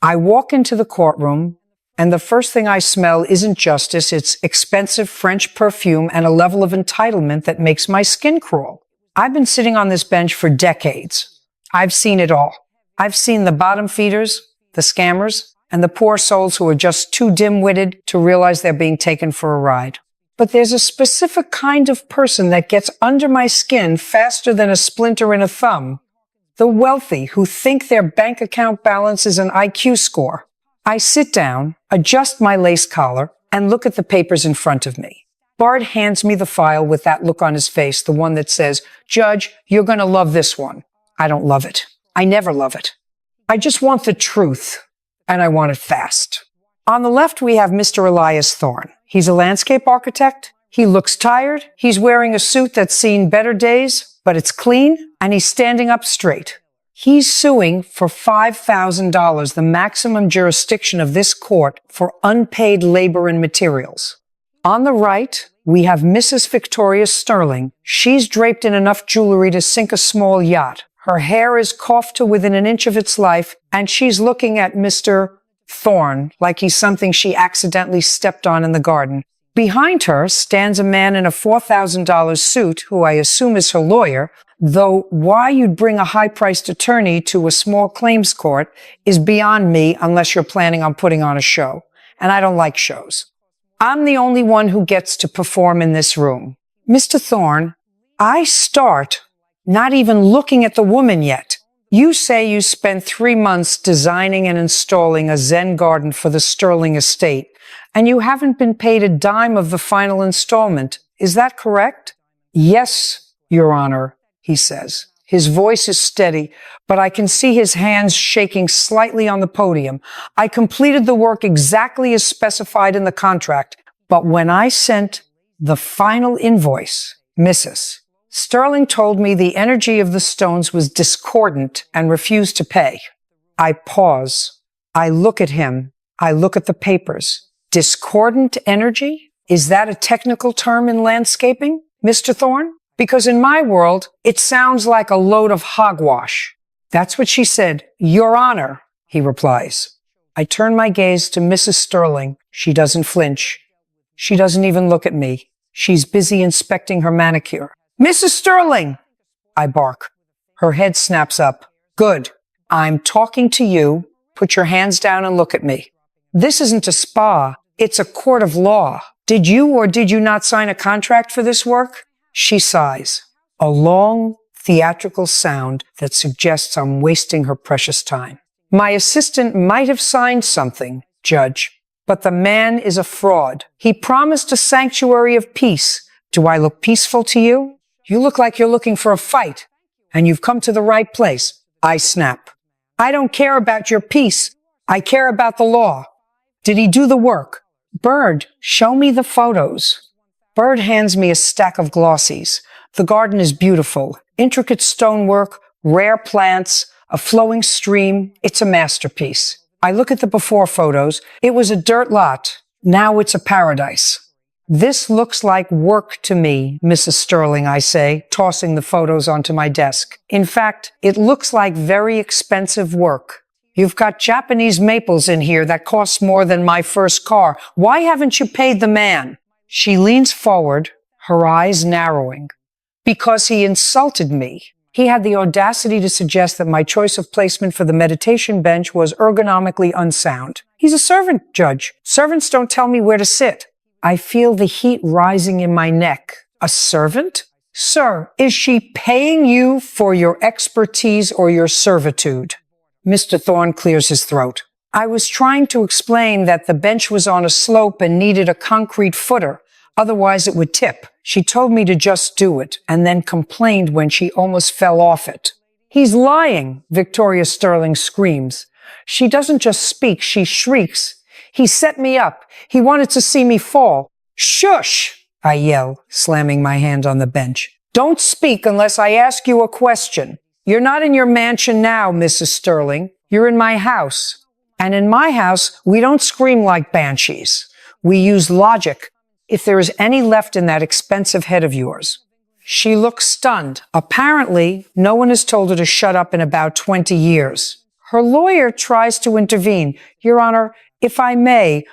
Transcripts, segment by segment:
I walk into the courtroom, and the first thing I smell isn't justice, it's expensive French perfume and a level of entitlement that makes my skin crawl. I've been sitting on this bench for decades. I've seen it all. I've seen the bottom feeders, the scammers, and the poor souls who are just too dim-witted to realize they're being taken for a ride. But there's a specific kind of person that gets under my skin faster than a splinter in a thumb. The wealthy who think their bank account balance is an IQ score. I sit down, adjust my lace collar, and look at the papers in front of me. Bard hands me the file with that look on his face, the one that says, "Judge, you're going to love this one." I don't love it. I never love it. I just want the truth, and I want it fast. On the left, we have Mr. Elias Thorne. He's a landscape architect. He looks tired. He's wearing a suit that's seen better days, but it's clean, and he's standing up straight. He's suing for $5,000, the maximum jurisdiction of this court, for unpaid labor and materials. On the right, we have Mrs. Victoria Sterling. She's draped in enough jewelry to sink a small yacht. Her hair is coiffed to within an inch of its life, and she's looking at Mr. Thorne like he's something she accidentally stepped on in the garden. Behind her stands a man in a $4,000 suit, who I assume is her lawyer, though why you'd bring a high-priced attorney to a small claims court is beyond me unless you're planning on putting on a show. And I don't like shows. I'm the only one who gets to perform in this room. Mr. Thorne, I start not even looking at the woman yet. You say you spent 3 months designing and installing a Zen garden for the Sterling estate, and you haven't been paid a dime of the final installment. Is that correct? Yes, Your Honor, he says. His voice is steady, but I can see his hands shaking slightly on the podium. I completed the work exactly as specified in the contract, but when I sent the final invoice, Mrs. Sterling told me the energy of the stones was discordant and refused to pay. I pause. I look at him. I look at the papers. Discordant energy? Is that a technical term in landscaping, Mr. Thorne? Because in my world, it sounds like a load of hogwash. That's what she said. Your Honor, he replies. I turn my gaze to Mrs. Sterling. She doesn't flinch. She doesn't even look at me. She's busy inspecting her manicure. Mrs. Sterling, I bark. Her head snaps up. Good. I'm talking to you. Put your hands down and look at me. This isn't a spa. It's a court of law. Did you or did you not sign a contract for this work? She sighs. A long, theatrical sound that suggests I'm wasting her precious time. My assistant might have signed something, Judge, but the man is a fraud. He promised a sanctuary of peace. Do I look peaceful to you? You look like you're looking for a fight, and you've come to the right place. I snap. I don't care about your peace. I care about the law. Did he do the work? Bird, show me the photos. Bird hands me a stack of glossies. The garden is beautiful. Intricate stonework, rare plants, a flowing stream. It's a masterpiece. I look at the before photos. It was a dirt lot. Now it's a paradise. This looks like work to me, Mrs. Sterling, I say, tossing the photos onto my desk. In fact, it looks like very expensive work. You've got Japanese maples in here that cost more than my first car. Why haven't you paid the man? She leans forward, her eyes narrowing. Because he insulted me. He had the audacity to suggest that my choice of placement for the meditation bench was ergonomically unsound. He's a servant, Judge. Servants don't tell me where to sit. I feel the heat rising in my neck. A servant? Sir, is she paying you for your expertise or your servitude? Mr. Thorne clears his throat. I was trying to explain that the bench was on a slope and needed a concrete footer. Otherwise it would tip. She told me to just do it and then complained when she almost fell off it. He's lying, Victoria Sterling screams. She doesn't just speak, she shrieks. He set me up. He wanted to see me fall. Shush, I yell, slamming my hand on the bench. Don't speak unless I ask you a question. You're not in your mansion now, Mrs. Sterling. You're in my house. And in my house, we don't scream like banshees. We use logic. If there is any left in that expensive head of yours. She looks stunned. Apparently, no one has told her to shut up in about 20 years. Her lawyer tries to intervene. Your Honor, if I may,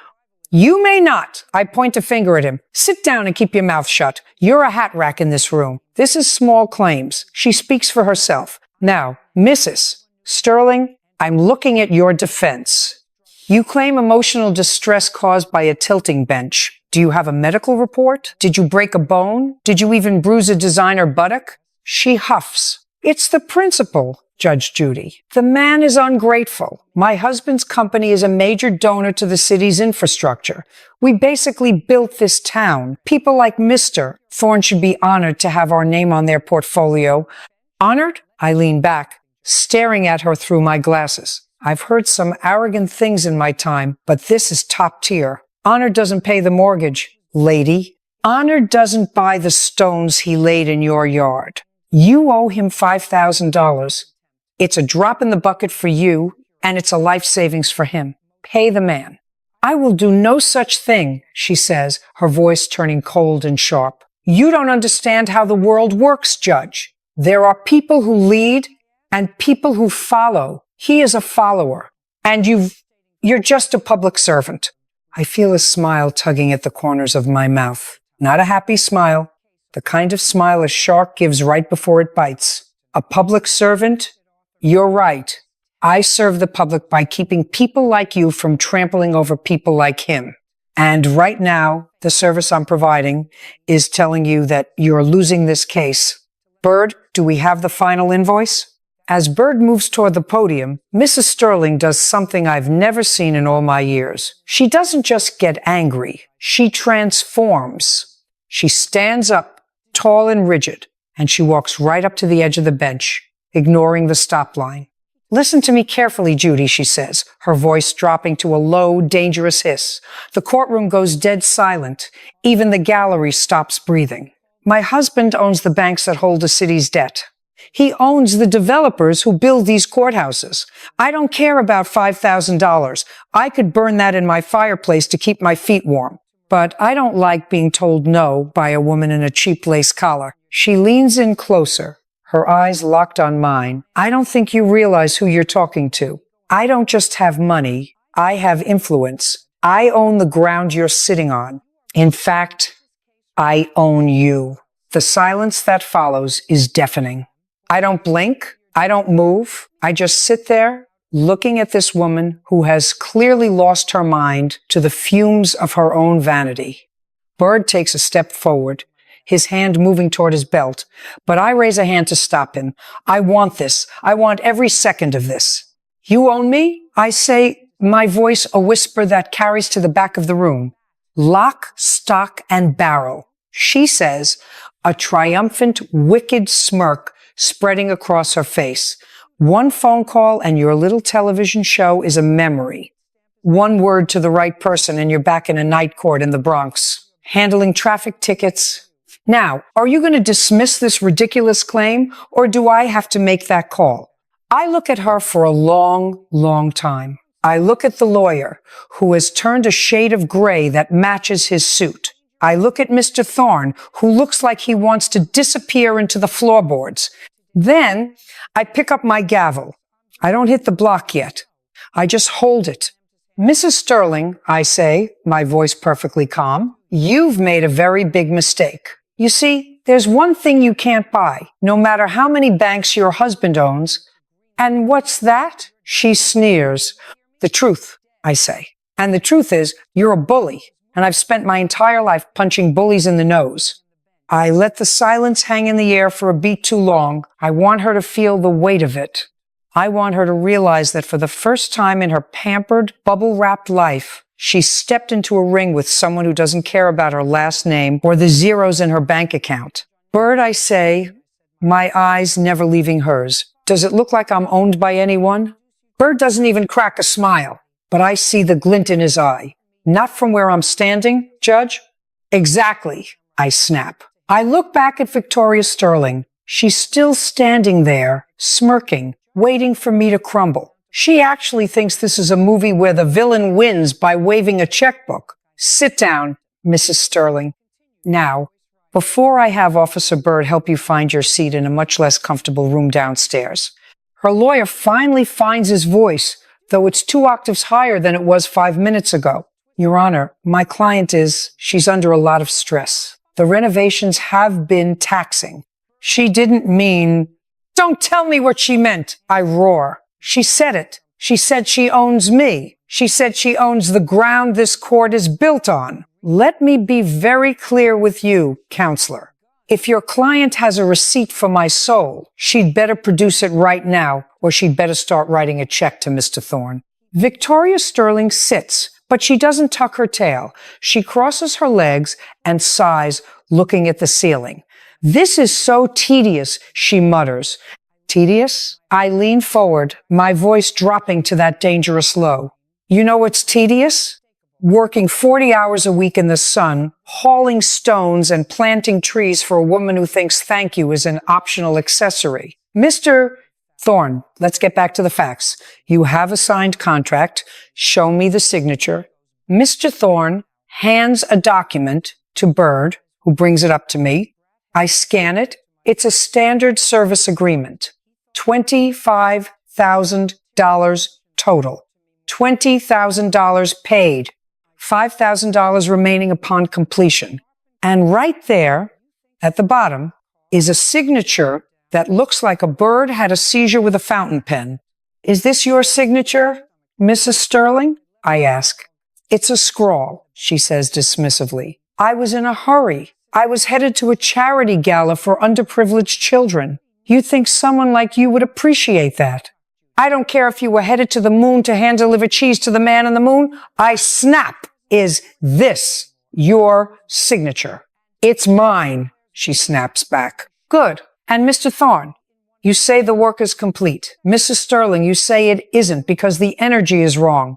you may not. I point a finger at him. Sit down and keep your mouth shut. You're a hat rack in this room. This is small claims. She speaks for herself. Now, Mrs. Sterling, I'm looking at your defense. You claim emotional distress caused by a tilting bench. Do you have a medical report? Did you break a bone? Did you even bruise a designer buttock? She huffs. It's the principle, Judge Judy. The man is ungrateful. My husband's company is a major donor to the city's infrastructure. We basically built this town. People like Mr. Thorne should be honored to have our name on their portfolio. Honored? I lean back, staring at her through my glasses. I've heard some arrogant things in my time, but this is top tier. Honor doesn't pay the mortgage, lady. Honor doesn't buy the stones he laid in your yard. You owe him $5,000. It's a drop in the bucket for you, and it's a life savings for him. Pay the man. I will do no such thing, she says, her voice turning cold and sharp. You don't understand how the world works, Judge. There are people who lead and people who follow. He is a follower, and you're just a public servant. I feel a smile tugging at the corners of my mouth. Not a happy smile, the kind of smile a shark gives right before it bites. A public servant? You're right. I serve the public by keeping people like you from trampling over people like him. And right now, the service I'm providing is telling you that you're losing this case. Bird, do we have the final invoice? As Bird moves toward the podium, Mrs. Sterling does something I've never seen in all my years. She doesn't just get angry. She transforms. She stands up, tall and rigid, and she walks right up to the edge of the bench, ignoring the stop line. Listen to me carefully, Judy, she says, her voice dropping to a low, dangerous hiss. The courtroom goes dead silent. Even the gallery stops breathing. My husband owns the banks that hold the city's debt. He owns the developers who build these courthouses. I don't care about $5,000. I could burn that in my fireplace to keep my feet warm. But I don't like being told no by a woman in a cheap lace collar. She leans in closer, her eyes locked on mine. I don't think you realize who you're talking to. I don't just have money. I have influence. I own the ground you're sitting on. In fact, I own you. The silence that follows is deafening. I don't blink. I don't move. I just sit there looking at this woman who has clearly lost her mind to the fumes of her own vanity. Bird takes a step forward, his hand moving toward his belt, but I raise a hand to stop him. I want this. I want every second of this. You own me? I say, my voice a whisper that carries to the back of the room. Lock, stock, and barrel. She says, a triumphant, wicked smirk spreading across her face. One phone call and your little television show is a memory. One word to the right person and you're back in a night court in the Bronx, handling traffic tickets. Now, are you going to dismiss this ridiculous claim, or do I have to make that call? I look at her for a long, long time. I look at the lawyer, who has turned a shade of gray that matches his suit. I look at Mr. Thorne, who looks like he wants to disappear into the floorboards. Then I pick up my gavel. I don't hit the block yet. I just hold it. Mrs. Sterling, I say, my voice perfectly calm, you've made a very big mistake. You see, there's one thing you can't buy, no matter how many banks your husband owns. And what's that? She sneers. The truth, I say. And the truth is, you're a bully. And I've spent my entire life punching bullies in the nose. I let the silence hang in the air for a beat too long. I want her to feel the weight of it. I want her to realize that for the first time in her pampered, bubble-wrapped life, she stepped into a ring with someone who doesn't care about her last name or the zeros in her bank account. Bird, I say, my eyes never leaving hers. Does it look like I'm owned by anyone? Bird doesn't even crack a smile, but I see the glint in his eye. Not from where I'm standing, Judge? Exactly, I snap. I look back at Victoria Sterling. She's still standing there, smirking, waiting for me to crumble. She actually thinks this is a movie where the villain wins by waving a checkbook. Sit down, Mrs. Sterling. Now, before I have Officer Bird help you find your seat in a much less comfortable room downstairs, Her lawyer finally finds his voice, though it's 2 octaves higher than it was 5 minutes ago. Your Honor, my client she's under a lot of stress. The renovations have been taxing. She didn't mean, don't tell me what she meant, I roar. She said it. She said she owns me. She said she owns the ground this court is built on. Let me be very clear with you, counselor. If your client has a receipt for my soul, she'd better produce it right now, or she'd better start writing a check to Mr. Thorne. Victoria Sterling sits, but she doesn't tuck her tail. She crosses her legs and sighs, looking at the ceiling. This is so tedious, she mutters. Tedious? I lean forward, my voice dropping to that dangerous low. You know what's tedious? Working 40 hours a week in the sun, hauling stones and planting trees for a woman who thinks thank you is an optional accessory. Mr. Thorne, let's get back to the facts. You have a signed contract. Show me the signature. Mr. Thorne hands a document to Bird, who brings it up to me. I scan it. It's a standard service agreement. $25,000 total. $20,000 paid. $5,000 remaining upon completion. And right there, at the bottom, is a signature that looks like a bird had a seizure with a fountain pen. Is this your signature, Mrs. Sterling? I ask. It's a scrawl, she says dismissively. I was in a hurry. I was headed to a charity gala for underprivileged children. You'd think someone like you would appreciate that. I don't care if you were headed to the moon to hand-deliver cheese to the man on the moon. I snap. Is this your signature? It's mine, she snaps back. Good. And Mr. Thorne, you say the work is complete. Mrs. Sterling, you say it isn't because the energy is wrong.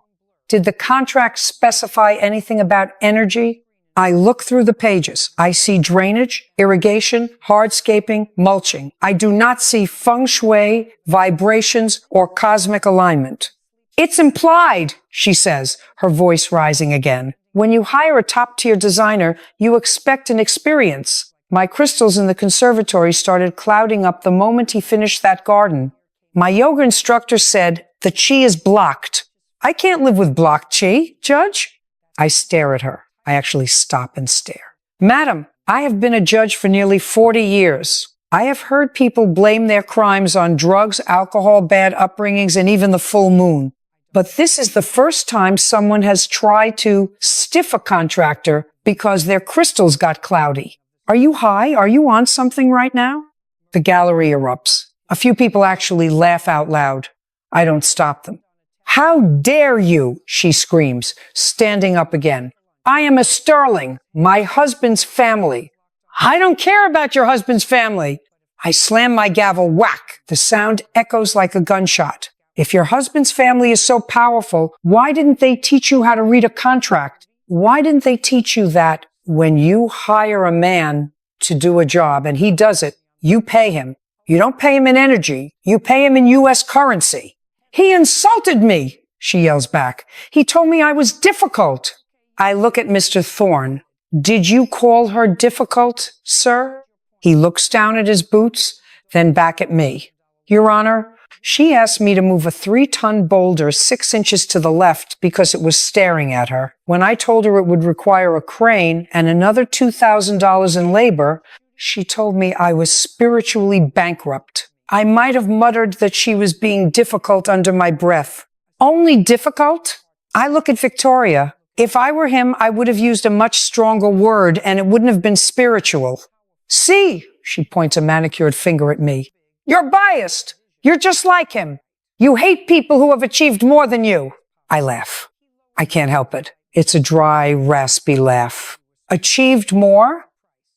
Did the contract specify anything about energy? I look through the pages. I see drainage, irrigation, hardscaping, mulching. I do not see feng shui, vibrations, or cosmic alignment. It's implied, she says, her voice rising again. When you hire a top-tier designer, you expect an experience. My crystals in the conservatory started clouding up the moment he finished that garden. My yoga instructor said, the chi is blocked. I can't live with blocked chi, Judge. I stare at her. I actually stop and stare. Madam, I have been a judge for nearly 40 years. I have heard people blame their crimes on drugs, alcohol, bad upbringings, and even the full moon. But this is the first time someone has tried to stiff a contractor because their crystals got cloudy. Are you high? Are you on something right now? The gallery erupts. A few people actually laugh out loud. I don't stop them. How dare you, she screams, standing up again. I am a Sterling, my husband's family. I don't care about your husband's family. I slam my gavel, whack. The sound echoes like a gunshot. If your husband's family is so powerful, why didn't they teach you how to read a contract? Why didn't they teach you that when you hire a man to do a job and he does it, you pay him? You don't pay him in energy. You pay him in U.S. currency. He insulted me, she yells back. He told me I was difficult. I look at Mr. Thorne. Did you call her difficult, sir? He looks down at his boots, then back at me. Your Honor, she asked me to move a 3-ton boulder 6 inches to the left because it was staring at her. When I told her it would require a crane and another $2,000 in labor, she told me I was spiritually bankrupt. I might have muttered that she was being difficult under my breath. Only difficult? I look at Victoria. If I were him, I would have used a much stronger word and it wouldn't have been spiritual. See, she points a manicured finger at me. You're biased. You're just like him. You hate people who have achieved more than you. I laugh. I can't help it. It's a dry, raspy laugh. Achieved more?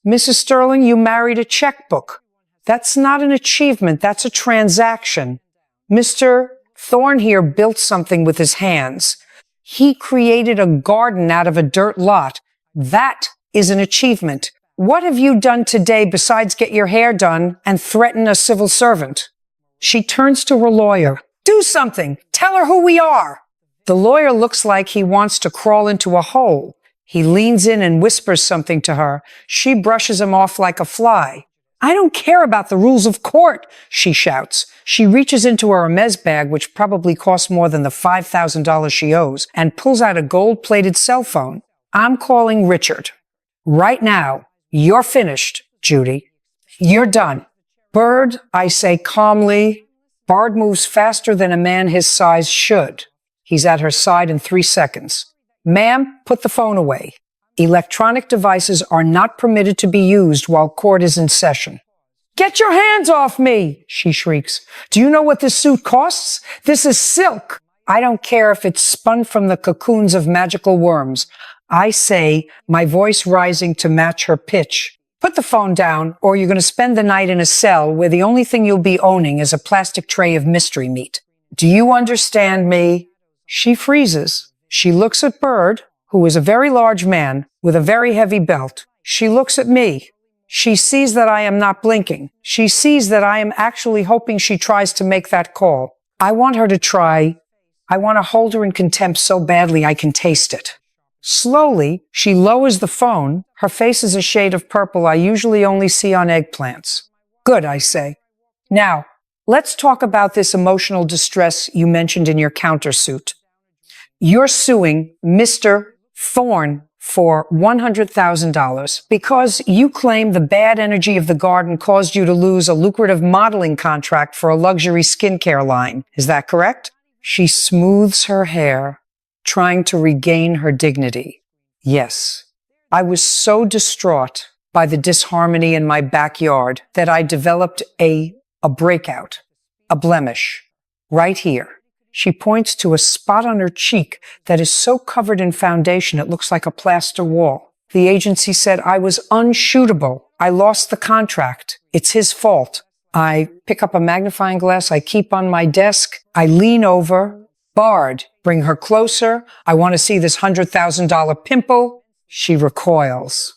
Mrs. Sterling, you married a checkbook. That's not an achievement. That's a transaction. Mr. Thorne here built something with his hands. He created a garden out of a dirt lot. That is an achievement. What have you done today besides get your hair done and threaten a civil servant? She turns to her lawyer. Do something. Tell her who we are. The lawyer looks like he wants to crawl into a hole. He leans in and whispers something to her. She brushes him off like a fly. I don't care about the rules of court, she shouts. She reaches into her Hermes bag, which probably costs more than the $5,000 she owes, and pulls out a gold-plated cell phone. I'm calling Richard. Right now. You're finished, Judy. You're done. Bird, I say calmly. Bard moves faster than a man his size should. He's at her side in 3 seconds. Ma'am, put the phone away. Electronic devices are not permitted to be used while court is in session. Get your hands off me, she shrieks. Do you know what this suit costs? This is silk. I don't care if it's spun from the cocoons of magical worms. I say, my voice rising to match her pitch. Put the phone down, or you're going to spend the night in a cell where the only thing you'll be owning is a plastic tray of mystery meat. Do you understand me? She freezes. She looks at Bird, who is a very large man with a very heavy belt. She looks at me. She sees that I am not blinking. She sees that I am actually hoping she tries to make that call. I want her to try. I want to hold her in contempt so badly I can taste it. Slowly, she lowers the phone. Her face is a shade of purple I usually only see on eggplants. Good, I say. Now, let's talk about this emotional distress you mentioned in your countersuit. You're suing Mr. Thorne for $100,000 because you claim the bad energy of the garden caused you to lose a lucrative modeling contract for a luxury skincare line. Is that correct? She smooths her hair, trying to regain her dignity. Yes. I was so distraught by the disharmony in my backyard that I developed a breakout, a blemish, right here. She points to a spot on her cheek that is so covered in foundation it looks like a plaster wall. The agency said I was unshootable. I lost the contract. It's his fault. I pick up a magnifying glass I keep on my desk. I lean over. Bard, bring her closer. I want to see this $100,000 pimple. She recoils.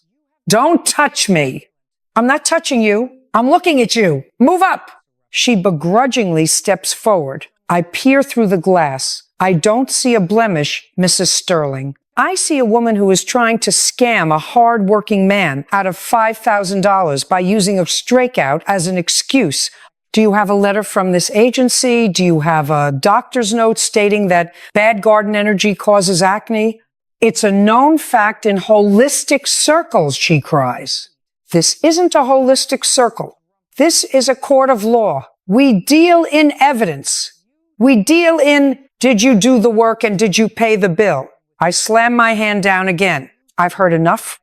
Don't touch me. I'm not touching you. I'm looking at you. Move up. She begrudgingly steps forward. I peer through the glass. I don't see a blemish, Mrs. Sterling. I see a woman who is trying to scam a hard-working man out of $5,000 by using a strikeout as an excuse. Do you have a letter from this agency? Do you have a doctor's note stating that bad garden energy causes acne? It's a known fact in holistic circles, she cries. This isn't a holistic circle. This is a court of law. We deal in evidence. We deal in, did you do the work and did you pay the bill? I slam my hand down again. I've heard enough.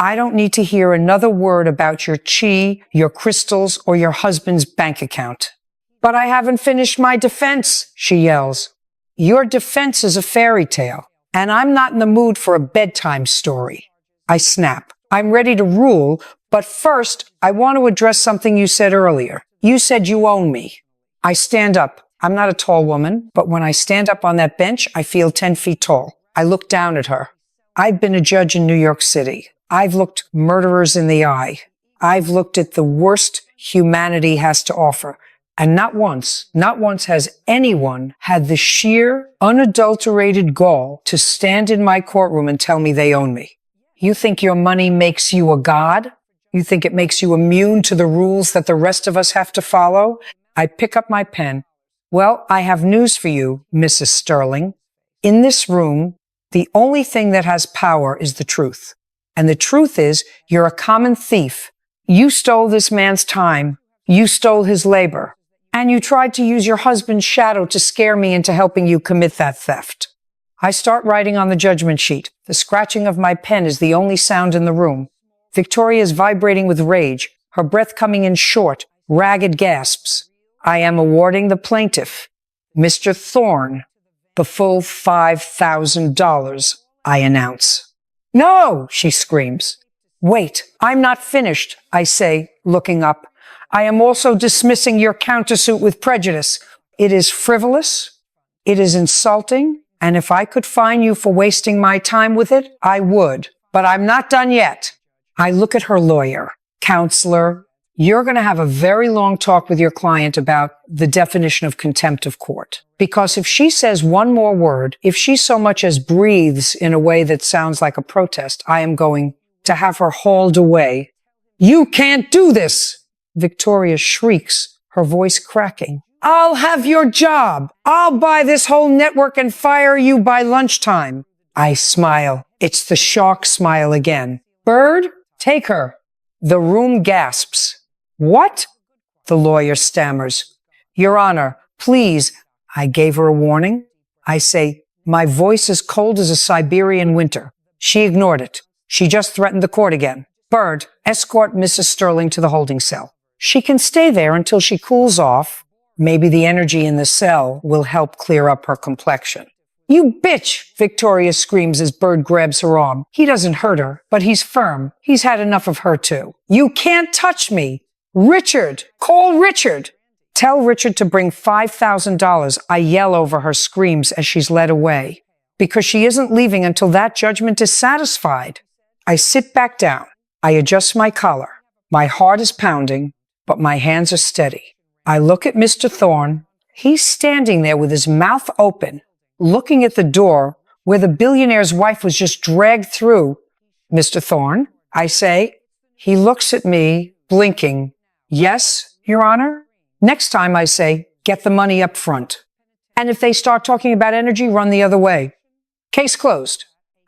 I don't need to hear another word about your chi, your crystals, or your husband's bank account. But I haven't finished my defense, she yells. Your defense is a fairy tale, and I'm not in the mood for a bedtime story. I snap. I'm ready to rule, but first, I want to address something you said earlier. You said you own me. I stand up. I'm not a tall woman, but when I stand up on that bench, I feel 10 feet tall. I look down at her. I've been a judge in New York City. I've looked murderers in the eye. I've looked at the worst humanity has to offer. And not once has anyone had the sheer, unadulterated gall to stand in my courtroom and tell me they own me. You think your money makes you a god? You think it makes you immune to the rules that the rest of us have to follow? I pick up my pen. Well, I have news for you, Mrs. Sterling. In this room, the only thing that has power is the truth. And the truth is, you're a common thief. You stole this man's time. You stole his labor. And you tried to use your husband's shadow to scare me into helping you commit that theft. I start writing on the judgment sheet. The scratching of my pen is the only sound in the room. Victoria is vibrating with rage, her breath coming in short, ragged gasps. I am awarding the plaintiff, Mr. Thorne, the full $5,000, I announce. No, she screams. Wait, I'm not finished, I say, looking up. I am also dismissing your countersuit with prejudice. It is frivolous, it is insulting, and if I could fine you for wasting my time with it, I would. But I'm not done yet. I look at her lawyer. Counselor, you're going to have a very long talk with your client about the definition of contempt of court. Because if she says one more word, if she so much as breathes in a way that sounds like a protest, I am going to have her hauled away. You can't do this! Victoria shrieks, her voice cracking. I'll have your job. I'll buy this whole network and fire you by lunchtime. I smile. It's the shark smile again. Bird, take her. The room gasps. What? The lawyer stammers. Your Honor, please. I gave her a warning. I say, my voice is cold as a Siberian winter. She ignored it. She just threatened the court again. Bird, escort Mrs. Sterling to the holding cell. She can stay there until she cools off. Maybe the energy in the cell will help clear up her complexion. You bitch, Victoria screams as Bird grabs her arm. He doesn't hurt her, but he's firm. He's had enough of her too. You can't touch me. Richard, call Richard. Tell Richard to bring $5,000. I yell over her screams as she's led away, because she isn't leaving until that judgment is satisfied. I sit back down. I adjust my collar. My heart is pounding, but my hands are steady. I look at Mr. Thorne. He's standing there with his mouth open, looking at the door where the billionaire's wife was just dragged through. Mr. Thorne, I say. He looks at me, blinking. Yes, Your Honor? Next time I say, get the money up front. And if they start talking about energy, run the other way. Case closed.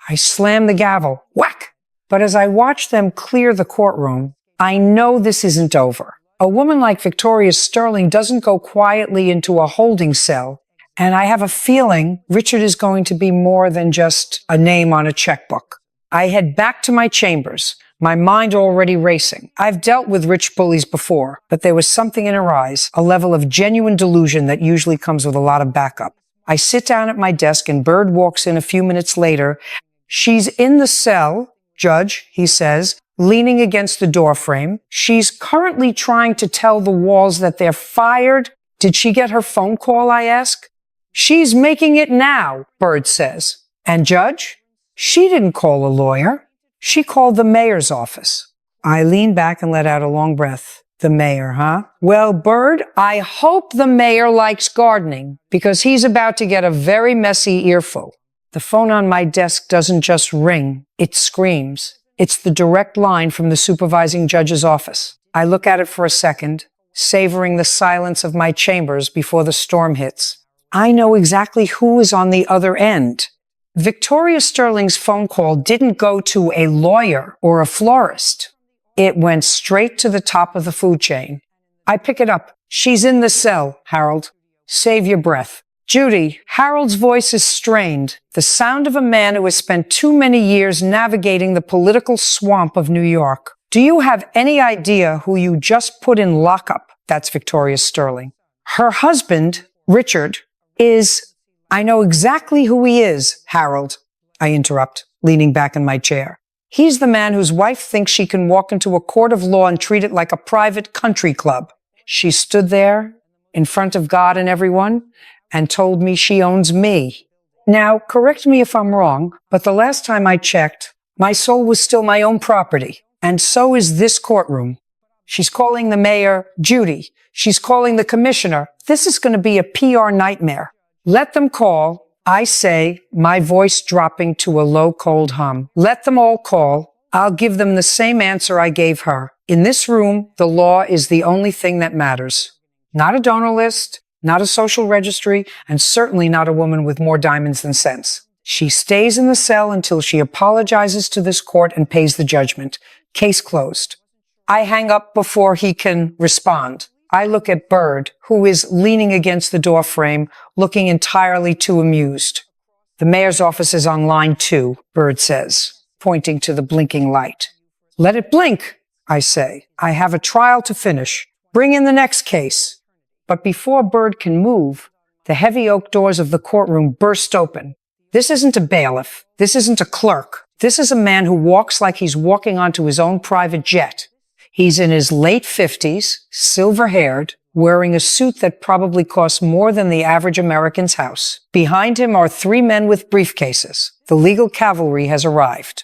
I slam the gavel. Whack! But as I watch them clear the courtroom, I know this isn't over. A woman like Victoria Sterling doesn't go quietly into a holding cell, and I have a feeling Richard is going to be more than just a name on a checkbook. I head back to my chambers, my mind already racing. I've dealt with rich bullies before, but there was something in her eyes, a level of genuine delusion that usually comes with a lot of backup. I sit down at my desk and Bird walks in a few minutes later. She's in the cell, Judge, he says, leaning against the doorframe. She's currently trying to tell the walls that they're fired. Did she get her phone call, I ask? She's making it now, Bird says. And Judge? She didn't call a lawyer. She called the mayor's office. I lean back and let out a long breath. The mayor, huh? Well, Bird, I hope the mayor likes gardening, because he's about to get a very messy earful. The phone on my desk doesn't just ring, it screams. It's the direct line from the supervising judge's office. I look at it for a second, savoring the silence of my chambers before the storm hits. I know exactly who is on the other end. Victoria Sterling's phone call didn't go to a lawyer or a florist. It went straight to the top of the food chain. I pick it up. She's in the cell, Harold. Save your breath. Judy, Harold's voice is strained, the sound of a man who has spent too many years navigating the political swamp of New York. Do you have any idea who you just put in lockup? That's Victoria Sterling. Her husband, Richard, I know exactly who he is, Harold, I interrupt, leaning back in my chair. He's the man whose wife thinks she can walk into a court of law and treat it like a private country club. She stood there in front of God and everyone and told me she owns me. Now, correct me if I'm wrong, but the last time I checked, my soul was still my own property, and so is this courtroom. She's calling the mayor Judy. She's calling the commissioner. This is going to be a PR nightmare. Let them call, I say, my voice dropping to a low, cold hum. Let them all call. I'll give them the same answer I gave her. In this room, the law is the only thing that matters. Not a donor list, not a social registry, and certainly not a woman with more diamonds than sense. She stays in the cell until she apologizes to this court and pays the judgment. Case closed. I hang up before he can respond. I look at Bird, who is leaning against the doorframe, looking entirely too amused. The mayor's office is on line 2, Bird says, pointing to the blinking light. Let it blink, I say. I have a trial to finish. Bring in the next case. But before Bird can move, the heavy oak doors of the courtroom burst open. This isn't a bailiff. This isn't a clerk. This is a man who walks like he's walking onto his own private jet. He's in his late 50s, silver-haired, wearing a suit that probably costs more than the average American's house. Behind him are 3 men with briefcases. The legal cavalry has arrived.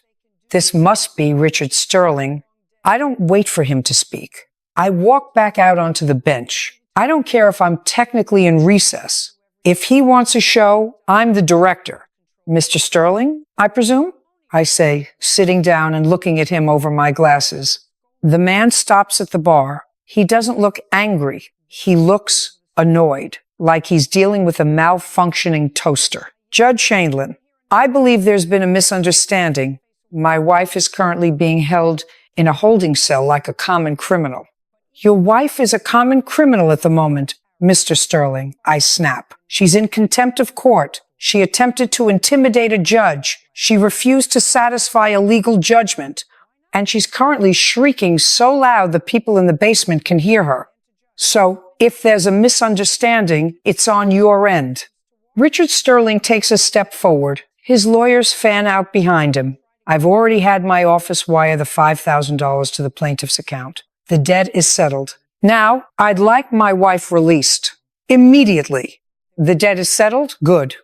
This must be Richard Sterling. I don't wait for him to speak. I walk back out onto the bench. I don't care if I'm technically in recess. If he wants a show, I'm the director. Mr. Sterling, I presume? I say, sitting down and looking at him over my glasses. The man stops at the bar. He doesn't look angry. He looks annoyed, like he's dealing with a malfunctioning toaster. Judge Shaindlin, I believe there's been a misunderstanding. My wife is currently being held in a holding cell like a common criminal. Your wife is a common criminal at the moment, Mr. Sterling, I snap. She's in contempt of court. She attempted to intimidate a judge. She refused to satisfy a legal judgment. And she's currently shrieking so loud the people in the basement can hear her. So, if there's a misunderstanding, it's on your end. Richard Sterling takes a step forward. His lawyers fan out behind him. I've already had my office wire the $5,000 to the plaintiff's account. The debt is settled. Now, I'd like my wife released. Immediately. The debt is settled? Good.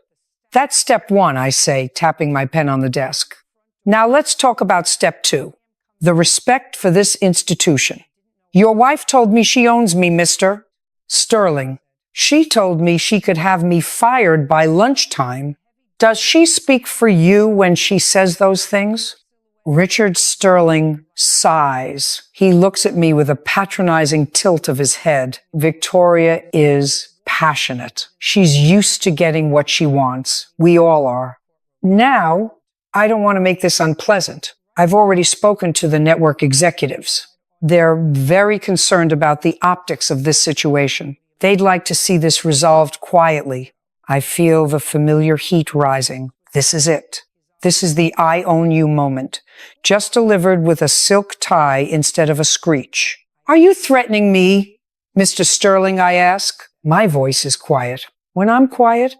That's step one, I say, tapping my pen on the desk. Now let's talk about step two. The respect for this institution. Your wife told me she owns me, Mr. Sterling. She told me she could have me fired by lunchtime. Does she speak for you when she says those things? Richard Sterling sighs. He looks at me with a patronizing tilt of his head. Victoria is passionate. She's used to getting what she wants. We all are. Now, I don't want to make this unpleasant. I've already spoken to the network executives. They're very concerned about the optics of this situation. They'd like to see this resolved quietly. I feel the familiar heat rising. This is it. This is the I own you moment, just delivered with a silk tie instead of a screech. Are you threatening me, Mr. Sterling, I ask? My voice is quiet. When I'm quiet,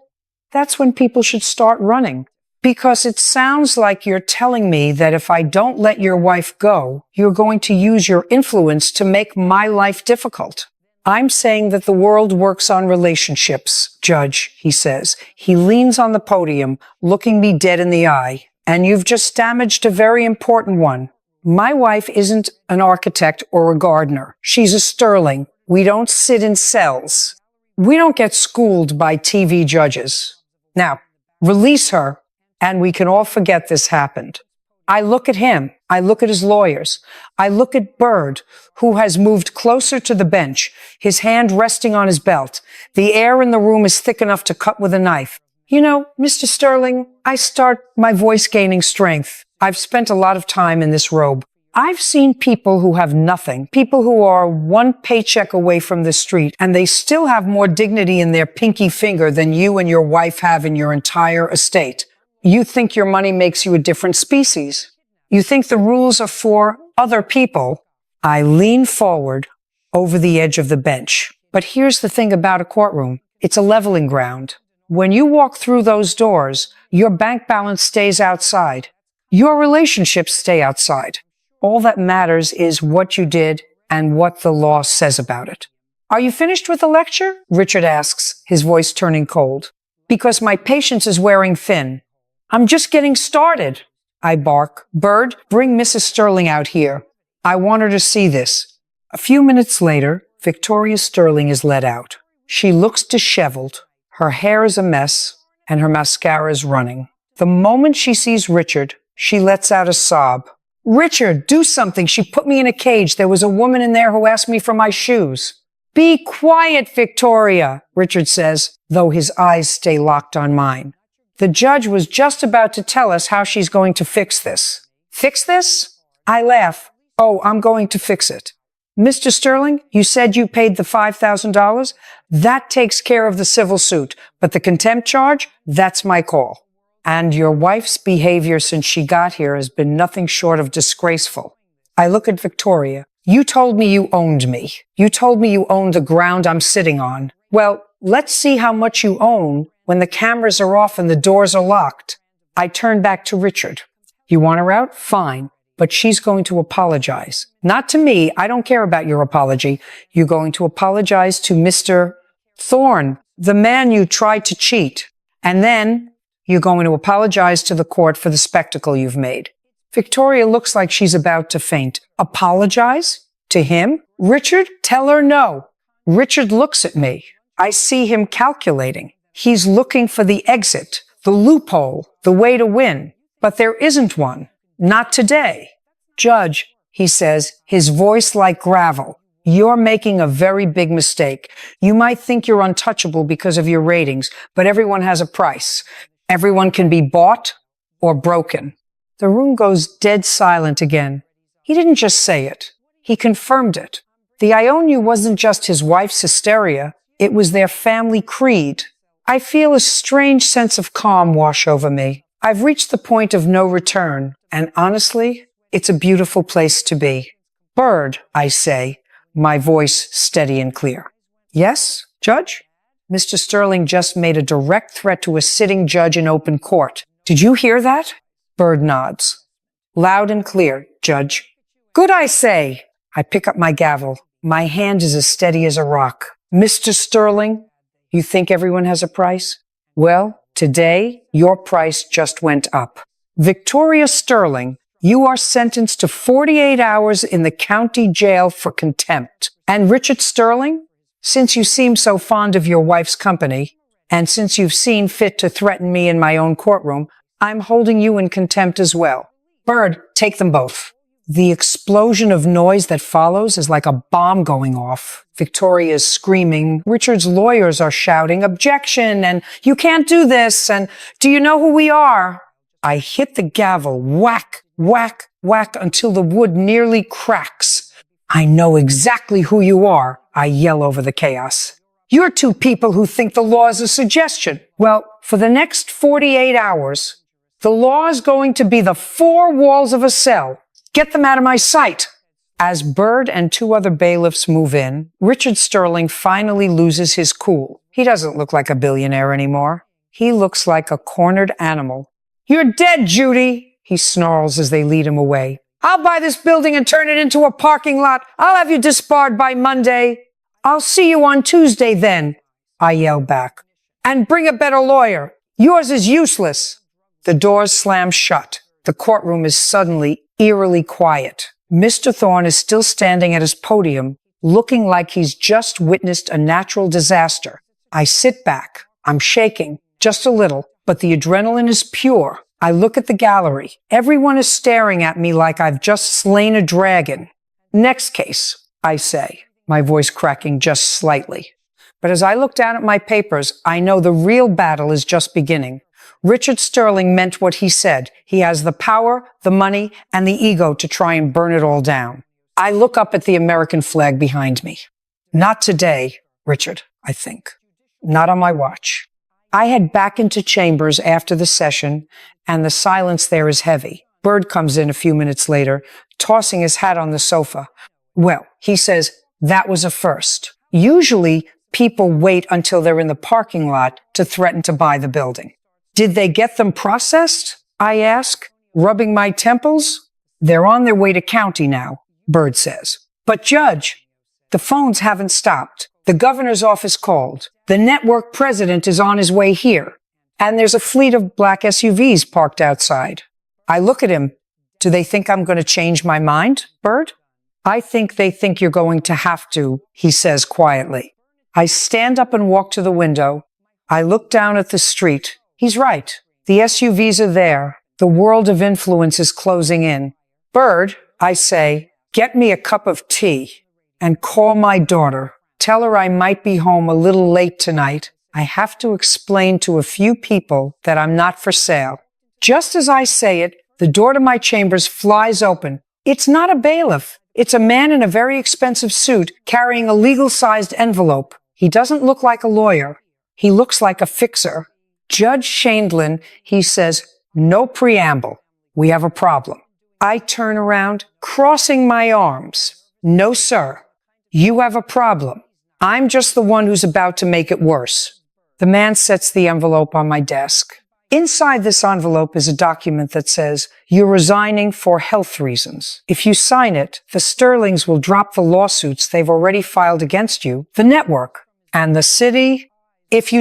that's when people should start running. Because it sounds like you're telling me that if I don't let your wife go, you're going to use your influence to make my life difficult. I'm saying that the world works on relationships, Judge, he says. He leans on the podium, looking me dead in the eye. And you've just damaged a very important one. My wife isn't an architect or a gardener. She's a Sterling. We don't sit in cells. We don't get schooled by TV judges. Now, release her, and we can all forget this happened. I look at him. I look at his lawyers. I look at Bird, who has moved closer to the bench, his hand resting on his belt. The air in the room is thick enough to cut with a knife. You know, Mr. Sterling, I start my voice gaining strength. I've spent a lot of time in this robe. I've seen people who have nothing, people who are one paycheck away from the street, and they still have more dignity in their pinky finger than you and your wife have in your entire estate. You think your money makes you a different species. You think the rules are for other people. I lean forward over the edge of the bench. But here's the thing about a courtroom. It's a leveling ground. When you walk through those doors, your bank balance stays outside. Your relationships stay outside. All that matters is what you did and what the law says about it. Are you finished with the lecture? Richard asks, his voice turning cold. Because my patience is wearing thin. I'm just getting started, I bark. Bird, bring Mrs. Sterling out here. I want her to see this. A few minutes later, Victoria Sterling is led out. She looks disheveled. Her hair is a mess, and her mascara is running. The moment she sees Richard, she lets out a sob. Richard, do something. She put me in a cage. There was a woman in there who asked me for my shoes. Be quiet, Victoria, Richard says, though his eyes stay locked on mine. The judge was just about to tell us how she's going to fix this. Fix this? I laugh. Oh, I'm going to fix it. Mr. Sterling, you said you paid the $5,000? That takes care of the civil suit, but the contempt charge, that's my call. And your wife's behavior since she got here has been nothing short of disgraceful. I look at Victoria. You told me you owned me. You told me you owned the ground I'm sitting on. Well, let's see how much you own when the cameras are off and the doors are locked. I turn back to Richard. You want her out? Fine. But she's going to apologize. Not to me. I don't care about your apology. You're going to apologize to Mr. Thorne, the man you tried to cheat. And then you're going to apologize to the court for the spectacle you've made. Victoria looks like she's about to faint. Apologize? To him? Richard, tell her no. Richard looks at me. I see him calculating. He's looking for the exit, the loophole, the way to win. But there isn't one. Not today. Judge, he says, his voice like gravel. You're making a very big mistake. You might think you're untouchable because of your ratings, but everyone has a price. Everyone can be bought or broken. The room goes dead silent again. He didn't just say it. He confirmed it. The I own you wasn't just his wife's hysteria. It was their family creed. I feel a strange sense of calm wash over me. I've reached the point of no return, and honestly, it's a beautiful place to be. Bird, I say, my voice steady and clear. Yes, Judge? Mr. Sterling just made a direct threat to a sitting judge in open court. Did you hear that? Bird nods. Loud and clear, Judge. Good, I say. I pick up my gavel. My hand is as steady as a rock. Mr. Sterling, you think everyone has a price? Well, today, your price just went up. Victoria Sterling, you are sentenced to 48 hours in the county jail for contempt. And Richard Sterling, since you seem so fond of your wife's company, and since you've seen fit to threaten me in my own courtroom, I'm holding you in contempt as well. Bird, take them both. The explosion of noise that follows is like a bomb going off. Victoria is screaming. Richard's lawyers are shouting, objection, and you can't do this, and do you know who we are? I hit the gavel, whack, whack, whack, until the wood nearly cracks. I know exactly who you are, I yell over the chaos. You're two people who think the law is a suggestion. Well, for the next 48 hours, the law is going to be the four walls of a cell. Get them out of my sight. As Bird and two other bailiffs move in, Richard Sterling finally loses his cool. He doesn't look like a billionaire anymore. He looks like a cornered animal. You're dead, Judy, he snarls as they lead him away. I'll buy this building and turn it into a parking lot. I'll have you disbarred by Monday. I'll see you on Tuesday then, I yell back. And bring a better lawyer. Yours is useless. The doors slam shut. The courtroom is suddenly eerily quiet. Mr. Thorne is still standing at his podium, looking like he's just witnessed a natural disaster. I sit back. I'm shaking, just a little, but the adrenaline is pure. I look at the gallery. Everyone is staring at me like I've just slain a dragon. Next case, I say, my voice cracking just slightly. But as I look down at my papers, I know the real battle is just beginning. Richard Sterling meant what he said. He has the power, the money, and the ego to try and burn it all down. I look up at the American flag behind me. Not today, Richard, I think. Not on my watch. I head back into chambers after the session, and the silence there is heavy. Bird comes in a few minutes later, tossing his hat on the sofa. Well, he says, that was a first. Usually, people wait until they're in the parking lot to threaten to buy the building. Did they get them processed? I ask, rubbing my temples. They're on their way to county now, Bird says. But Judge, the phones haven't stopped. The governor's office called. The network president is on his way here. And there's a fleet of black SUVs parked outside. I look at him. Do they think I'm going to change my mind, Bird? I think they think you're going to have to, he says quietly. I stand up and walk to the window. I look down at the street. He's right. The SUVs are there. The world of influence is closing in. Bird, I say, get me a cup of tea and call my daughter. Tell her I might be home a little late tonight. I have to explain to a few people that I'm not for sale. Just as I say it, the door to my chambers flies open. It's not a bailiff. It's a man in a very expensive suit carrying a legal-sized envelope. He doesn't look like a lawyer. He looks like a fixer. Judge Shaindlin, he says, no preamble. We have a problem. I turn around, crossing my arms. No, sir. You have a problem. I'm just the one who's about to make it worse. The man sets the envelope on my desk. Inside this envelope is a document that says, you're resigning for health reasons. If you sign it, the Sterlings will drop the lawsuits they've already filed against you, the network, and the city. If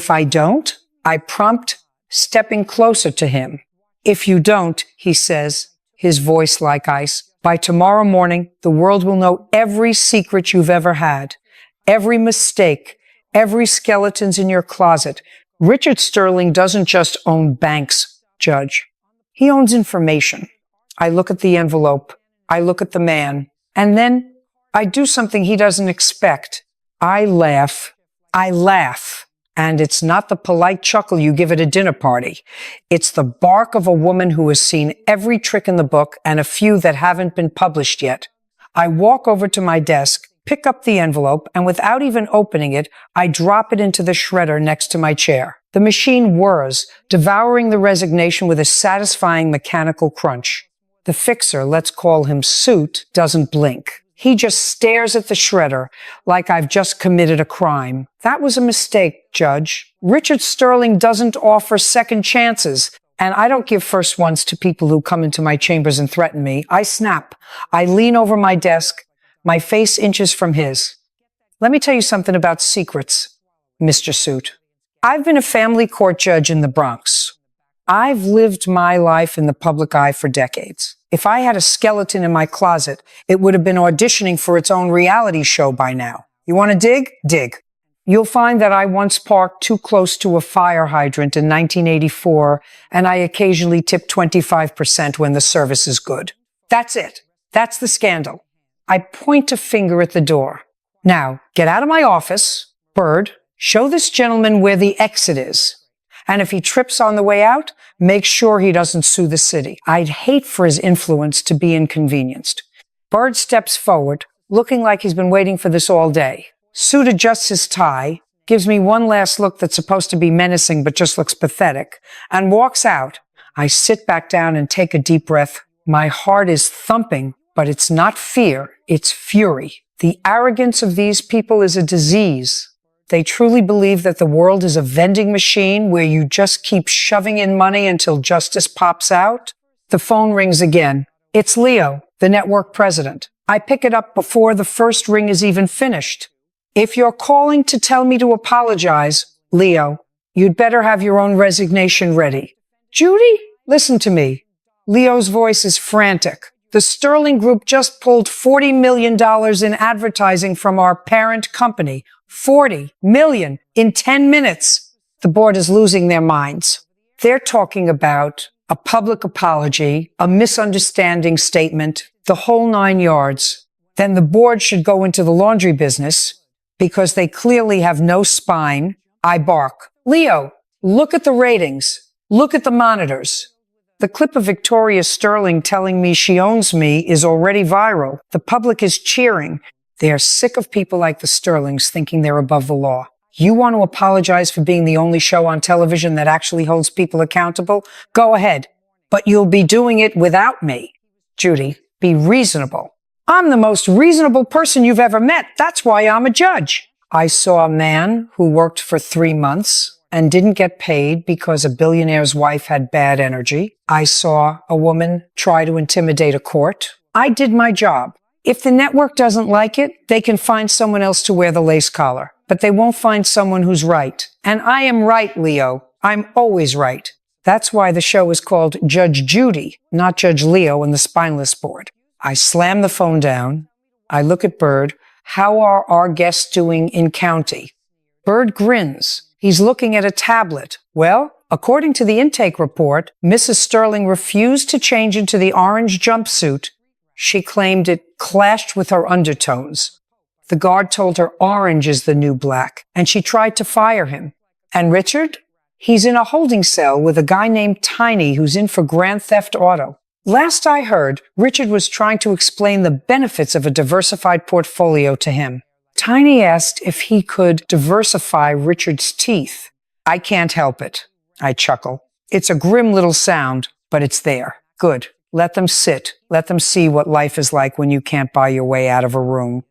I don't, I prompt, stepping closer to him. If you don't, he says, his voice like ice, by tomorrow morning, the world will know every secret you've ever had, every mistake, every skeletons in your closet. Richard Sterling doesn't just own banks, Judge. He owns information. I look at the envelope. I look at the man. And then I do something he doesn't expect. I laugh. I laugh. And it's not the polite chuckle you give at a dinner party. It's the bark of a woman who has seen every trick in the book and a few that haven't been published yet. I walk over to my desk, pick up the envelope, and without even opening it, I drop it into the shredder next to my chair. The machine whirs, devouring the resignation with a satisfying mechanical crunch. The fixer, let's call him Suit, doesn't blink. He just stares at the shredder like I've just committed a crime. That was a mistake, Judge. Richard Sterling doesn't offer second chances, and I don't give first ones to people who come into my chambers and threaten me. I snap. I lean over my desk. My face inches from his. Let me tell you something about secrets, Mr. Suit. I've been a family court judge in the Bronx. I've lived my life in the public eye for decades. If I had a skeleton in my closet, it would have been auditioning for its own reality show by now. You want to dig? Dig. You'll find that I once parked too close to a fire hydrant in 1984, and I occasionally tip 25% when the service is good. That's it. That's the scandal. I point a finger at the door. Now, get out of my office. Bird, show this gentleman where the exit is. And if he trips on the way out, make sure he doesn't sue the city. I'd hate for his influence to be inconvenienced. Bird steps forward, looking like he's been waiting for this all day. Suit adjusts his tie, gives me one last look that's supposed to be menacing but just looks pathetic, and walks out. I sit back down and take a deep breath. My heart is thumping, but it's not fear, it's fury. The arrogance of these people is a disease. They truly believe that the world is a vending machine where you just keep shoving in money until justice pops out. The phone rings again. It's Leo, the network president. I pick it up before the first ring is even finished. If you're calling to tell me to apologize, Leo, you'd better have your own resignation ready. Judy, listen to me. Leo's voice is frantic. The Sterling Group just pulled $40 million in advertising from our parent company. 40 million in 10 minutes. The board is losing their minds. They're talking about a public apology, a misunderstanding statement, the whole 9 yards. Then the board should go into the laundry business because they clearly have no spine. I bark. Leo, look at the ratings. Look at the monitors. The clip of Victoria Sterling telling me she owns me is already viral. The public is cheering. They are sick of people like the Sterlings thinking they're above the law. You want to apologize for being the only show on television that actually holds people accountable? Go ahead. But you'll be doing it without me. Judy, be reasonable. I'm the most reasonable person you've ever met. That's why I'm a judge. I saw a man who worked for 3 months and didn't get paid because a billionaire's wife had bad energy. I saw a woman try to intimidate a court. I did my job. If the network doesn't like it, they can find someone else to wear the lace collar, but they won't find someone who's right. And I am right, Leo. I'm always right. That's why the show is called Judge Judy, not Judge Leo and the Spineless Board. I slam the phone down. I look at Bird. How are our guests doing in county? Bird grins. He's looking at a tablet. Well, according to the intake report, Mrs. Sterling refused to change into the orange jumpsuit. She claimed it clashed with her undertones. The guard told her orange is the new black, and she tried to fire him. And Richard? He's in a holding cell with a guy named Tiny who's in for grand theft auto. Last I heard, Richard was trying to explain the benefits of a diversified portfolio to him. Tiny asked if he could diversify Richard's teeth. I can't help it. I chuckle. It's a grim little sound, but it's there. Good. Let them sit. Let them see what life is like when you can't buy your way out of a room.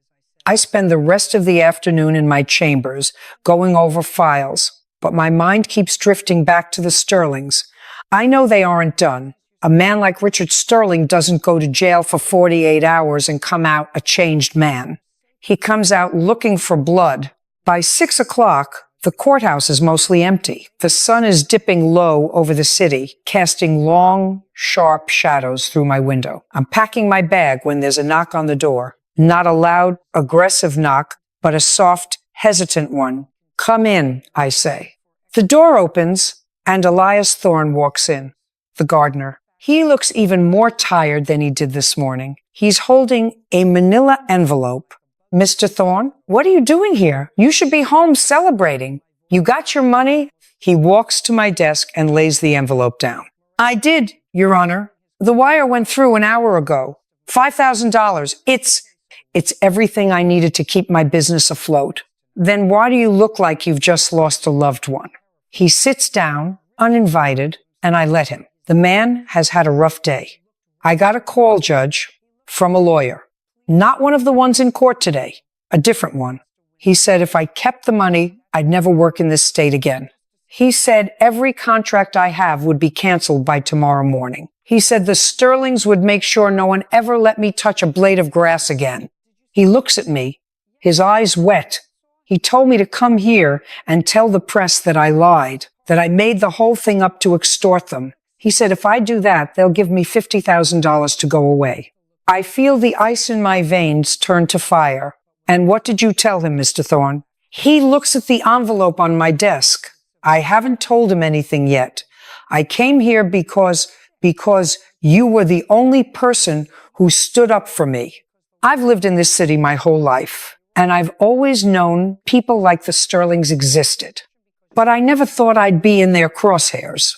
I spend the rest of the afternoon in my chambers going over files, but my mind keeps drifting back to the Sterlings. I know they aren't done. A man like Richard Sterling doesn't go to jail for 48 hours and come out a changed man. He comes out looking for blood. By 6 o'clock, the courthouse is mostly empty. The sun is dipping low over the city, casting long, sharp shadows through my window. I'm packing my bag when there's a knock on the door. Not a loud, aggressive knock, but a soft, hesitant one. Come in, I say. The door opens, and Elias Thorne walks in, the gardener. He looks even more tired than he did this morning. He's holding a manila envelope. Mr. Thorne, what are you doing here? You should be home celebrating. You got your money? He walks to my desk and lays the envelope down. I did, Your Honor. The wire went through an hour ago. $5,000. It's everything I needed to keep my business afloat. Then why do you look like you've just lost a loved one? He sits down, uninvited, and I let him. The man has had a rough day. I got a call, Judge, from a lawyer. Not one of the ones in court today, a different one. He said if I kept the money, I'd never work in this state again. He said every contract I have would be canceled by tomorrow morning. He said the Sterlings would make sure no one ever let me touch a blade of grass again. He looks at me, his eyes wet. He told me to come here and tell the press that I lied, that I made the whole thing up to extort them. He said if I do that, they'll give me $50,000 to go away. I feel the ice in my veins turn to fire. And what did you tell him, Mr. Thorne? He looks at the envelope on my desk. I haven't told him anything yet. I came here because you were the only person who stood up for me. I've lived in this city my whole life, and I've always known people like the Sterlings existed. But I never thought I'd be in their crosshairs.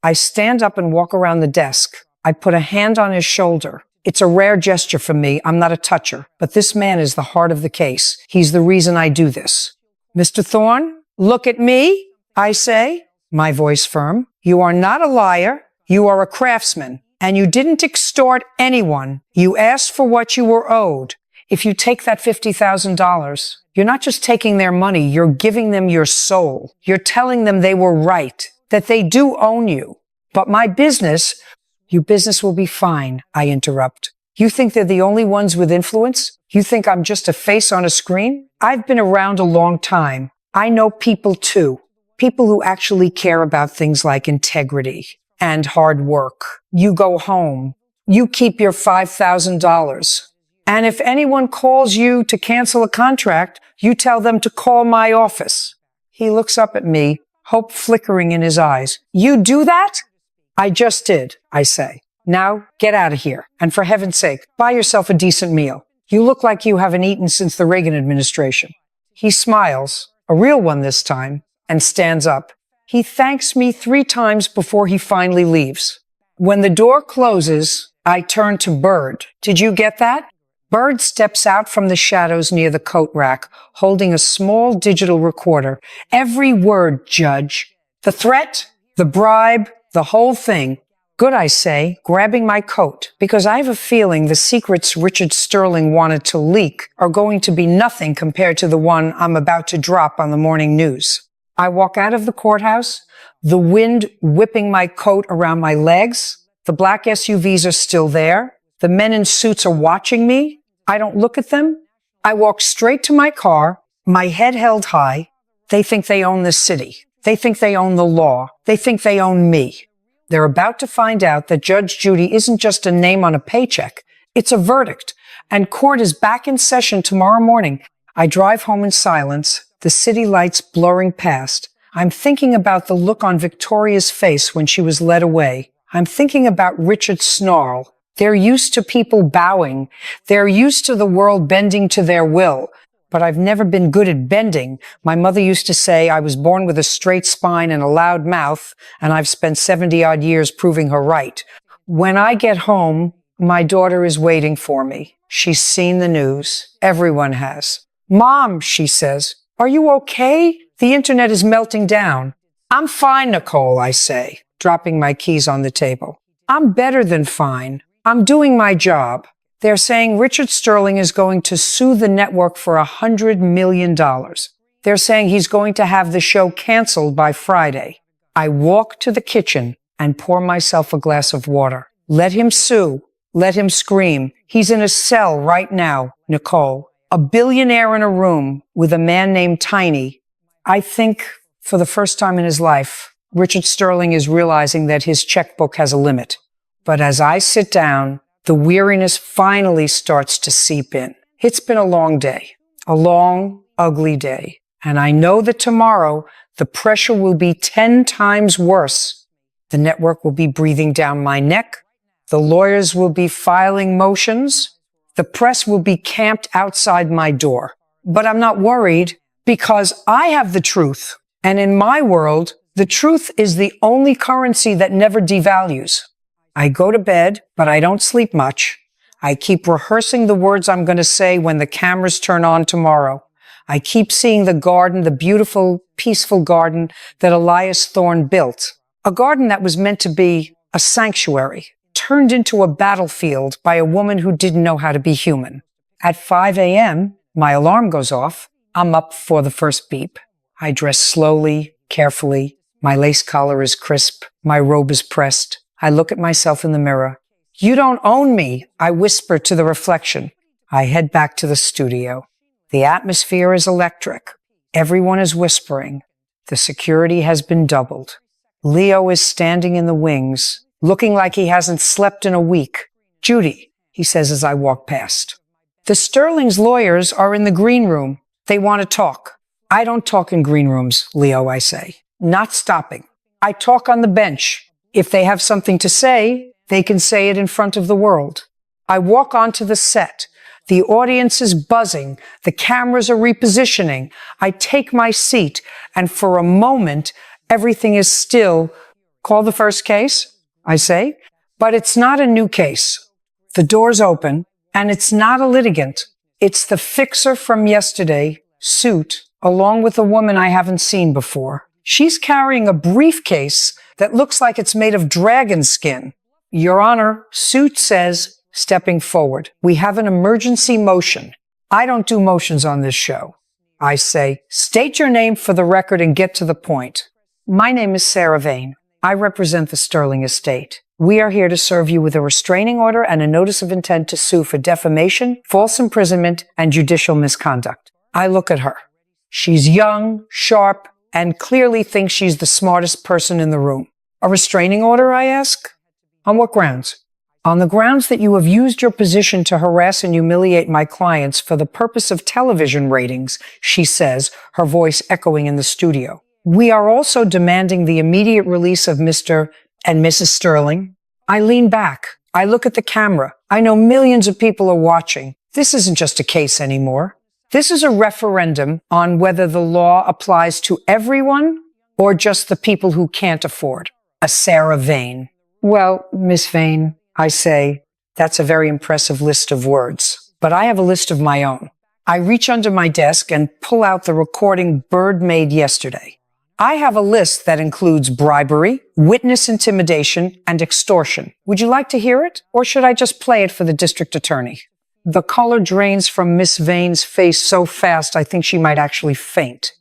I stand up and walk around the desk. I put a hand on his shoulder. It's a rare gesture for me. I'm not a toucher, but this man is the heart of the case. He's the reason I do this. Mr. Thorne, look at me, I say, my voice firm. You are not a liar. You are a craftsman, and you didn't extort anyone. You asked for what you were owed. If you take that $50,000, you're not just taking their money, you're giving them your soul. You're telling them they were right, that they do own you. But my business, your business will be fine, I interrupt. You think they're the only ones with influence? You think I'm just a face on a screen? I've been around a long time. I know people too. People who actually care about things like integrity and hard work. You go home. You keep your $5,000. And if anyone calls you to cancel a contract, you tell them to call my office. He looks up at me, hope flickering in his eyes. You do that? I just did, I say. Now get out of here. And for heaven's sake, buy yourself a decent meal. You look like you haven't eaten since the Reagan administration. He smiles, a real one this time, and stands up. He thanks me 3 times before he finally leaves. When the door closes, I turn to Bird. Did you get that? Bird steps out from the shadows near the coat rack, holding a small digital recorder. Every word, Judge. The threat, the bribe, the whole thing. Good, I say, grabbing my coat, because I have a feeling the secrets Richard Sterling wanted to leak are going to be nothing compared to the one I'm about to drop on the morning news. I walk out of the courthouse, the wind whipping my coat around my legs. The black SUVs are still there. The men in suits are watching me. I don't look at them. I walk straight to my car, my head held high. They think they own the city. They think they own the law. They think they own me. They're about to find out that Judge Judy isn't just a name on a paycheck. It's a verdict. And court is back in session tomorrow morning. I drive home in silence, the city lights blurring past. I'm thinking about the look on Victoria's face when she was led away. I'm thinking about Richard's snarl. They're used to people bowing. They're used to the world bending to their will. But I've never been good at bending. My mother used to say I was born with a straight spine and a loud mouth, and I've spent 70-odd years proving her right. When I get home, my daughter is waiting for me. She's seen the news. Everyone has. Mom, she says, are you okay? The internet is melting down. I'm fine, Nicole, I say, dropping my keys on the table. I'm better than fine. I'm doing my job. They're saying Richard Sterling is going to sue the network for $100 million. They're saying he's going to have the show canceled by Friday. I walk to the kitchen and pour myself a glass of water. Let him sue. Let him scream. He's in a cell right now, Nicole. A billionaire in a room with a man named Tiny. I think for the first time in his life, Richard Sterling is realizing that his checkbook has a limit. But as I sit down, the weariness finally starts to seep in. It's been a long day, a long, ugly day. And I know that tomorrow the pressure will be 10 times worse. The network will be breathing down my neck. The lawyers will be filing motions. The press will be camped outside my door. But I'm not worried because I have the truth. And in my world, the truth is the only currency that never devalues. I go to bed, but I don't sleep much. I keep rehearsing the words I'm going to say when the cameras turn on tomorrow. I keep seeing the garden, the beautiful, peaceful garden that Elias Thorne built. A garden that was meant to be a sanctuary, turned into a battlefield by a woman who didn't know how to be human. At 5 a.m., my alarm goes off. I'm up for the first beep. I dress slowly, carefully. My lace collar is crisp. My robe is pressed. I look at myself in the mirror. "You don't own me," I whisper to the reflection. I head back to the studio. The atmosphere is electric. Everyone is whispering. The security has been doubled. Leo is standing in the wings, looking like he hasn't slept in a week. "Judy," he says as I walk past. "The Sterling's lawyers are in the green room. They want to talk." "I don't talk in green rooms, Leo," I say. Not stopping. "I talk on the bench. If they have something to say, they can say it in front of the world." I walk onto the set. The audience is buzzing. The cameras are repositioning. I take my seat, and for a moment, everything is still. "Call the first case," I say. But it's not a new case. The doors open, and it's not a litigant. It's the fixer from yesterday, Suit, along with a woman I haven't seen before. She's carrying a briefcase that looks like it's made of dragon skin. "Your Honor," Suit says, stepping forward, "we have an emergency motion." I don't do motions on this show. I say, "State your name for the record and get to the point." "My name is Sarah Vane. I represent the Sterling estate. We are here to serve you with a restraining order and a notice of intent to sue for defamation, false imprisonment, and judicial misconduct." I look at her. She's young, sharp, and clearly thinks she's the smartest person in the room. "A restraining order?" I ask. "On what grounds?" "On the grounds that you have used your position to harass and humiliate my clients for the purpose of television ratings," she says, her voice echoing in the studio. "We are also demanding the immediate release of Mr. and Mrs. Sterling." I lean back. I look at the camera. I know millions of people are watching. This isn't just a case anymore. This is a referendum on whether the law applies to everyone or just the people who can't afford. A Sarah Vane. "Well, Miss Vane," I say, "that's a very impressive list of words, but I have a list of my own." I reach under my desk and pull out the recording Bird made yesterday. I have a list that includes bribery, witness intimidation, and extortion. Would you like to hear it, or should I just play it for the district attorney? The color drains from Miss Vane's face so fast I think she might actually faint.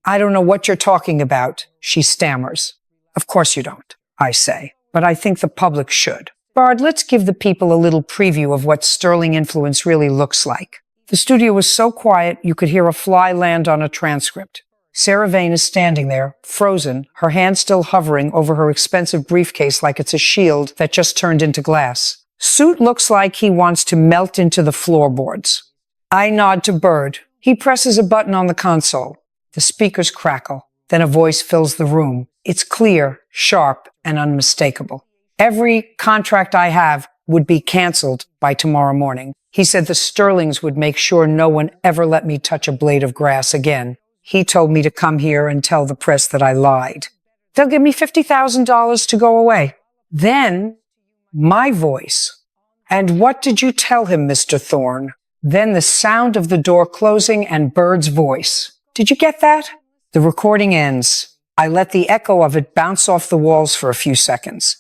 "I don't know what you're talking about," she stammers. "Of course you don't," I say, "but I think the public should." "Bard, let's give the people a little preview of what Sterling influence really looks like." The studio was so quiet you could hear a fly land on a transcript. Sarah Vane is standing there, frozen, her hand still hovering over her expensive briefcase like it's a shield that just turned into glass. Suit looks like he wants to melt into the floorboards. I nod to Bird. He presses a button on the console. The speakers crackle. Then a voice fills the room. It's clear, sharp, and unmistakable. "Every contract I have would be canceled by tomorrow morning." He said the Sterlings would make sure no one ever let me touch a blade of grass again. He told me to come here and tell the press that I lied. "They'll give me $50,000 to go away." Then my voice. "And what did you tell him, Mr. Thorne?" Then the sound of the door closing and Bird's voice. "Did you get that?" The recording ends. I let the echo of it bounce off the walls for a few seconds.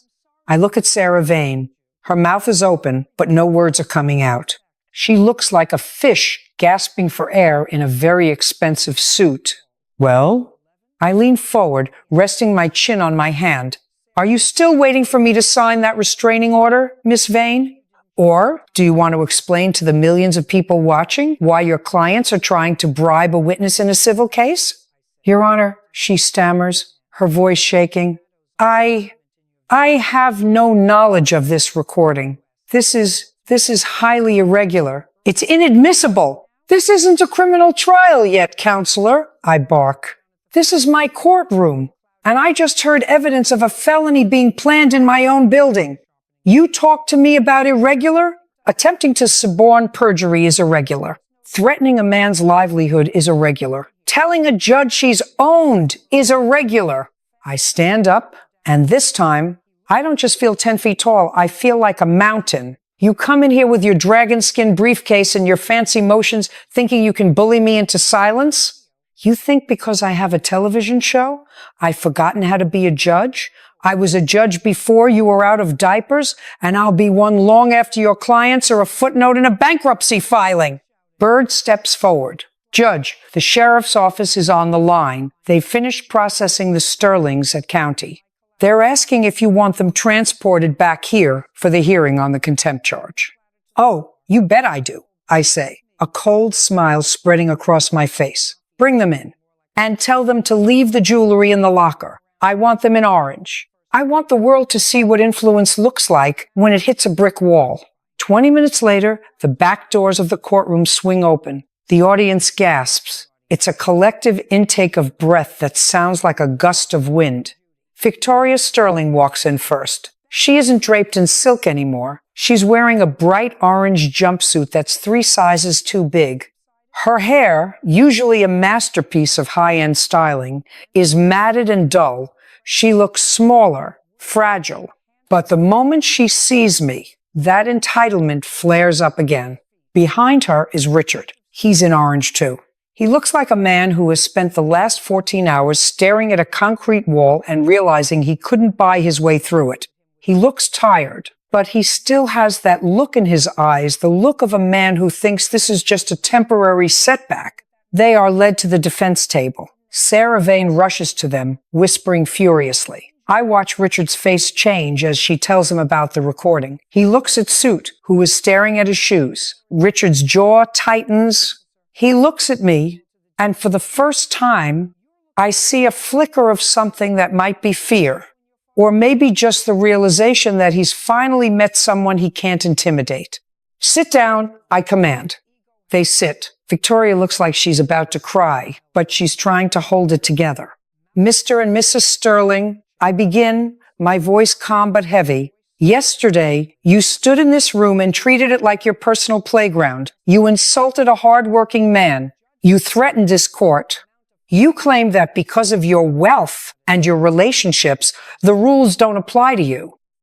I look at Sarah Vane. Her mouth is open, but no words are coming out. She looks like a fish gasping for air in a very expensive suit. "Well?" I lean forward, resting my chin on my hand. "Are you still waiting for me to sign that restraining order, Miss Vane? Or do you want to explain to the millions of people watching why your clients are trying to bribe a witness in a civil case?" "Your Honor," she stammers, her voice shaking, I have no knowledge of this recording. This is highly irregular. It's inadmissible. This isn't a criminal trial yet, counselor," I bark. "This is my courtroom, and I just heard evidence of a felony being planned in my own building. You talk to me about irregular? Attempting to suborn perjury is irregular. Threatening a man's livelihood is irregular. Telling a judge she's owned is irregular. I stand up, and this time, I don't just feel 10 feet tall, I feel like a mountain. You come in here with your dragon skin briefcase and your fancy motions, thinking you can bully me into silence? You think because I have a television show, I've forgotten how to be a judge? I was a judge before you were out of diapers, and I'll be one long after your clients are a footnote in a bankruptcy filing. Bird steps forward. Judge, the sheriff's office is on the line. They've finished processing the Sterlings at county. They're asking if you want them transported back here for the hearing on the contempt charge. Oh, you bet I do, I say, a cold smile spreading across my face. Bring them in. And tell them to leave the jewelry in the locker. I want them in orange. I want the world to see what influence looks like when it hits a brick wall. 20 minutes later, the back doors of the courtroom swing open. The audience gasps. It's a collective intake of breath that sounds like a gust of wind. Victoria Sterling walks in first. She isn't draped in silk anymore. She's wearing a bright orange jumpsuit that's 3 sizes too big. Her hair, usually a masterpiece of high-end styling, is matted and dull. She looks smaller, fragile. But the moment she sees me, that entitlement flares up again. Behind her is Richard. He's in orange too. He looks like a man who has spent the last 14 hours staring at a concrete wall and realizing he couldn't buy his way through it. He looks tired, but he still has that look in his eyes, the look of a man who thinks this is just a temporary setback. They are led to the defense table. Sarah Vane rushes to them, whispering furiously. I watch Richard's face change as she tells him about the recording. He looks at Suit, who is staring at his shoes. Richard's jaw tightens. He looks at me, and for the first time, I see a flicker of something that might be fear, or maybe just the realization that he's finally met someone he can't intimidate. Sit down, I command. They sit. Victoria looks like she's about to cry, but she's trying to hold it together. Mr. and Mrs. Sterling, I begin, my voice calm but heavy. Yesterday, you stood in this room and treated it like your personal playground. You insulted a hard-working man. You threatened this court. You claim that because of your wealth and your relationships, the rules don't apply to you.